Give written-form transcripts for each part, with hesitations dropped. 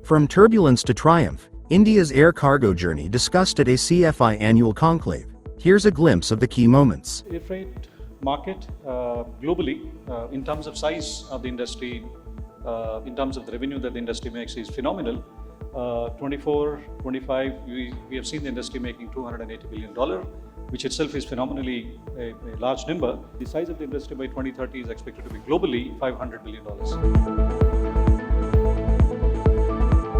From turbulence to triumph, India's air cargo journey discussed at ACFI Annual Conclave. Here's a glimpse of the key moments. Air freight market globally, in terms of size of the industry, in terms of the revenue that the industry makes, is phenomenal. 24, 25, we have seen the industry making $280 billion, which itself is phenomenally a large number. The size of the industry by 2030 is expected to be globally $500 billion.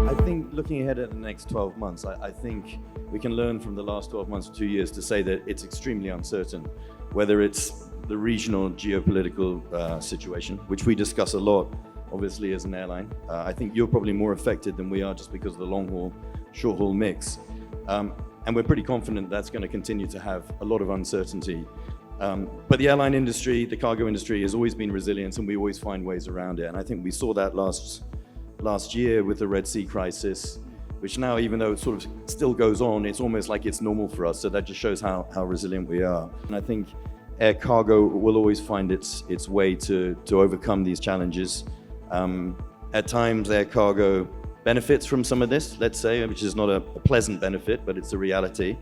I think looking ahead at the next 12 months, I think we can learn from the last 12 months or 2 years to say that it's extremely uncertain, whether it's the regional geopolitical situation, which we discuss a lot, obviously, as an airline. I think you're probably more affected than we are just because of the long haul, short haul mix. And we're pretty confident that's going to continue to have a lot of uncertainty. But the airline industry, the cargo industry, has always been resilient, and we always find ways around it. And I think we saw that last year with the Red Sea crisis, which now, even though it sort of still goes on, it's almost like it's normal for us. So that just shows how resilient we are. And I think air cargo will always find its way to overcome these challenges. At times, air cargo benefits from some of this, let's say, which is not a pleasant benefit, but it's a reality.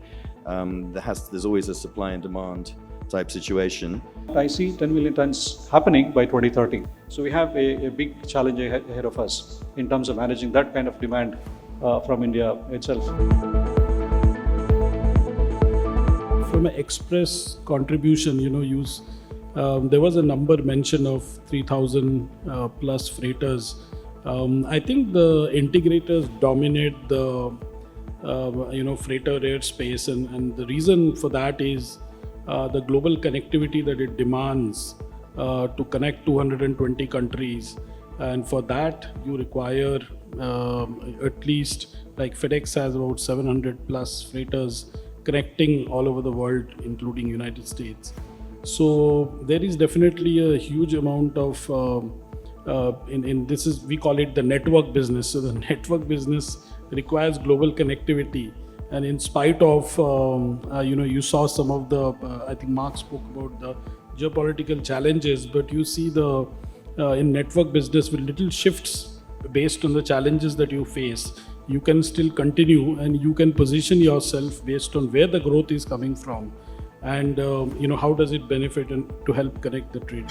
There's always a supply and demand type situation. I see 10 million tons happening by 2030. So we have a big challenge ahead of us in terms of managing that kind of demand from India itself. From an express contribution, there was a number mention of 3,000 plus freighters. I think the integrators dominate the freighter airspace, and the reason for that is the global connectivity that it demands to connect 220 countries. And for that, you require at least, like FedEx has about 700 plus freighters connecting all over the world, including United States. So there is definitely a huge amount of, we call it the network business. So the network business requires global connectivity. And in spite of, you saw some of the, I think Mark spoke about the geopolitical challenges, but you see in network business with little shifts based on the challenges that you face, you can still continue and you can position yourself based on where the growth is coming from and, how does it benefit and to help connect the trade.